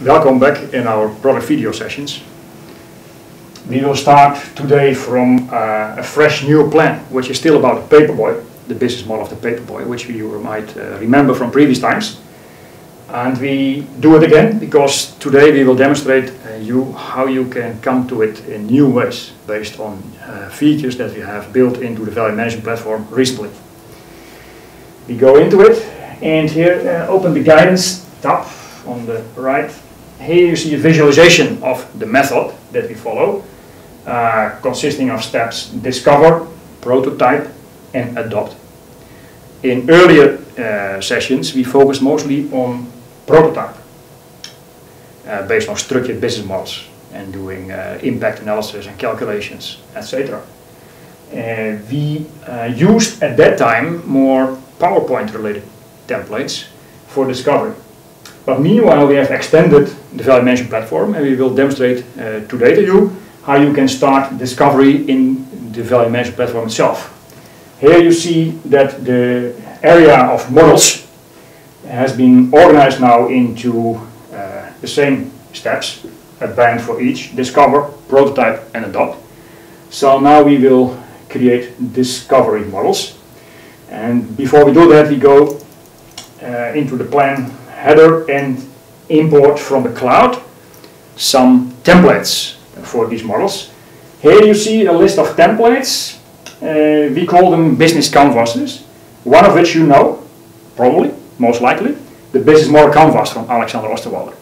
Welcome back in our product video sessions. We will start today from a fresh new plan, which is still about the Paperboy, the business model of the Paperboy, which you might remember from previous times. And we do it again because today we will demonstrate you how you can come to it in new ways based on features that we have built into the value management platform recently. We go into it, and here open the guidance tab on the right. Here you see a visualization of the method that we follow, consisting of steps discover, prototype and adopt. In earlier sessions we focused mostly on prototype, based on structured business models and doing impact analysis and calculations, etc. We used at that time more PowerPoint related templates for discovery. But meanwhile we have extended the value management platform, and we will demonstrate today to you how you can start discovery in the value management platform itself. Here you see that the area of models has been organized now into the same steps, a band for each: discover, prototype and adopt. So now we will create discovery models, and before we do that we go into the plan header and import from the cloud some templates for these models. Here you see a list of templates. We call them business canvases, one of which you know, probably, most likely, the business model canvas from Alexander Osterwalder.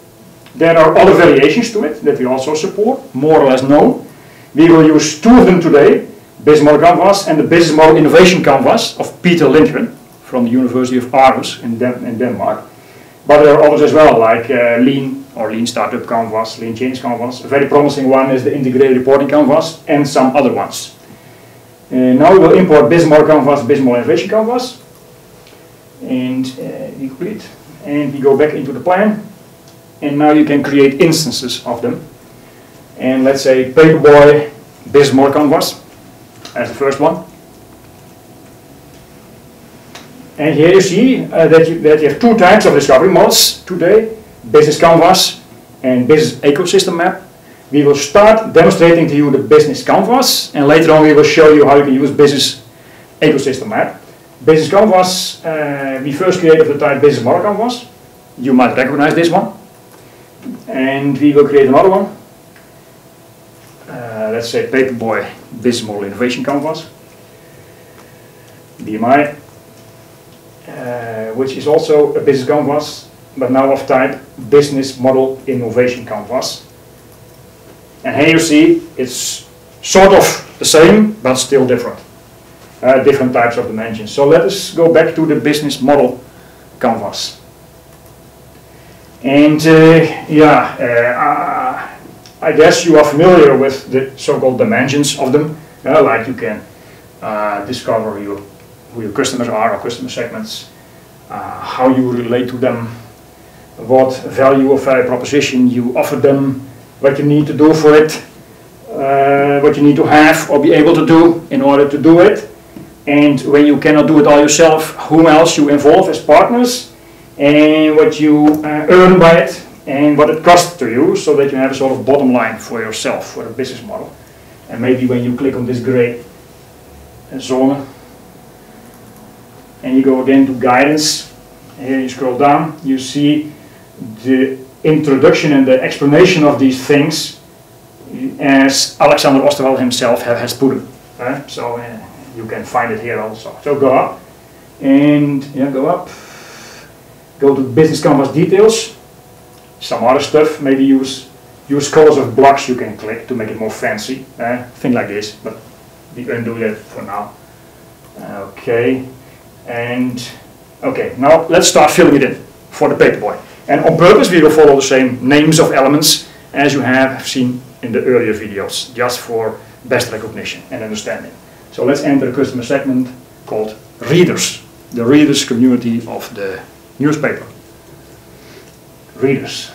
There are other variations to it that we also support, more or less known. We will use two of them today, business model canvas and the business model innovation canvas of Peter Lindgren from the University of Aarhus in Denmark. But there are others as well, like Lean or Lean Startup Canvas, Lean Change Canvas. A very promising one is the Integrated Reporting Canvas, and some other ones. Now we will import Business Model Canvas, Business Model Innovation Canvas, and we complete. And we go back into the plan, and now you can create instances of them. And let's say Paperboy Business Model Canvas as the first one. And here you see that you have two types of discovery models today: business canvas and business ecosystem map. We will start demonstrating to you the business canvas, and later on we will show you how you can use business ecosystem map. Business canvas we first created of the type business model canvas. You might recognize this one. And we will create another one. Let's say Paperboy business model innovation canvas, BMI. Which is also a business canvas, but now of type business model innovation canvas. And here you see it's sort of the same, but still different. Different types of dimensions. So let us go back to the business model canvas. And I guess you are familiar with the so-called dimensions of them. Like you can discover who your customers are, or customer segments, how you relate to them, what value or value proposition you offer them, what you need to do for it, what you need to have or be able to do in order to do it, and when you cannot do it all yourself, whom else you involve as partners, and what you earn by it, and what it costs to you, so that you have a sort of bottom line for yourself, for the business model. And maybe when you click on this gray zone, and you go again to guidance, here you scroll down, you see the introduction and the explanation of these things as Alexander Osterwalder himself has put them. So you can find it here also. So go up, and go up, go to business canvas details, some other stuff, maybe use colors of blocks you can click to make it more fancy, thing like this, but we undo that for now. Okay. And okay, now let's start filling it in for the Paperboy. And on purpose we will follow the same names of elements as you have seen in the earlier videos, just for best recognition and understanding. So let's enter a customer segment called readers, the readers community of the newspaper. Readers.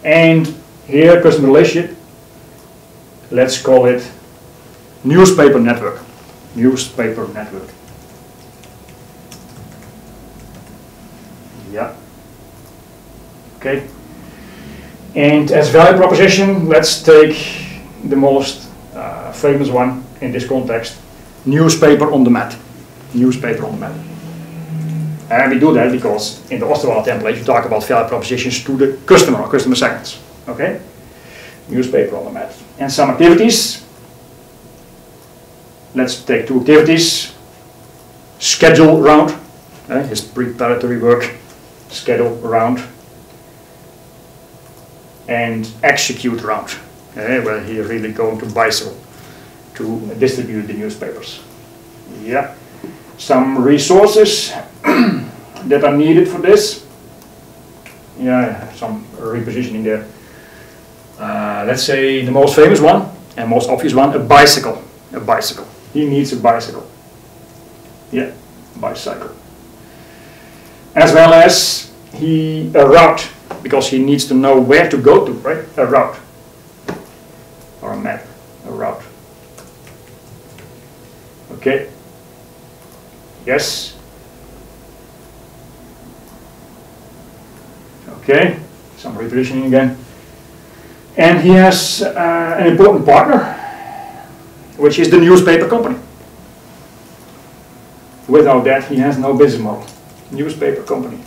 And here customer relationship, let's call it newspaper network. Newspaper network. Yeah. Okay. And as value proposition, let's take the most famous one in this context, newspaper on demand. Newspaper on demand. And we do that because in the Osterwald template you talk about value propositions to the customer or customer segments. Okay? Newspaper on demand. And some activities. Let's take two activities. Schedule round. His preparatory work. Schedule round. And execute round. Where he really going to bicycle to distribute the newspapers. Yeah. Some resources that are needed for this. Yeah, some repositioning there. Let's say the most famous one and most obvious one, a bicycle. A bicycle. He needs a bicycle. Yeah, bicycle. As well as a route, because he needs to know where to go to, right? A route. Or a map. A route. Okay. Yes. Okay, some repositioning again. And he has an important partner, which is the newspaper company. Without that, he has no business model. Newspaper company.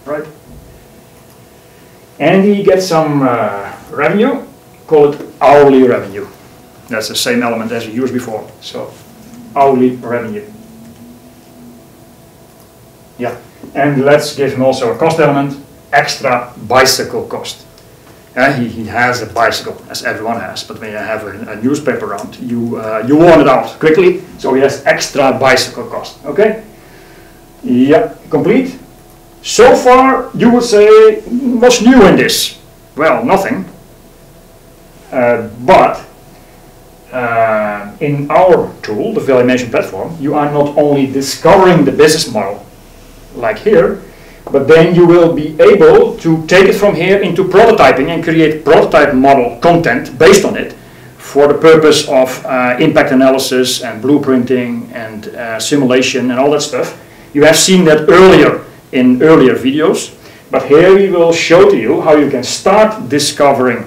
Right? And he gets some revenue, call it hourly revenue. That's the same element as we used before. So, hourly revenue. Yeah, and let's give him also a cost element, extra bicycle cost. He has a bicycle, as everyone has, but when you have a newspaper round, you worn it out quickly, so he has extra bicycle cost. Okay? Yeah, complete. So far, you would say, what's new in this? Well, nothing. But in our tool, the valuation platform, you are not only discovering the business model, like here, but then you will be able to take it from here into prototyping and create prototype model content based on it for the purpose of impact analysis and blueprinting and simulation and all that stuff. You have seen that earlier in earlier videos, but here we will show to you how you can start discovering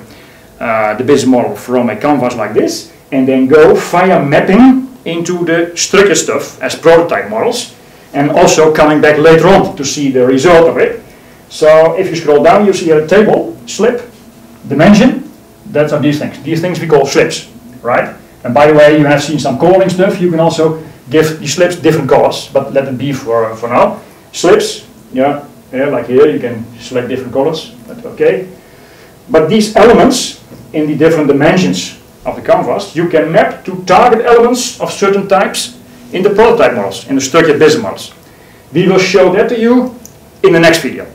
the business model from a canvas like this and then go via mapping into the structured stuff as prototype models, and also coming back later on to see the result of it. So if you scroll down, you see a table, slip, dimension, that's these things. These things we call slips, right? And by the way, you have seen some coloring stuff. You can also give the slips different colors, but let it be for now. Slips, yeah, like here, you can select different colors, that's okay. But these elements in the different dimensions of the canvas, you can map to target elements of certain types in the prototype models, in the structured business models. We will show that to you in the next video.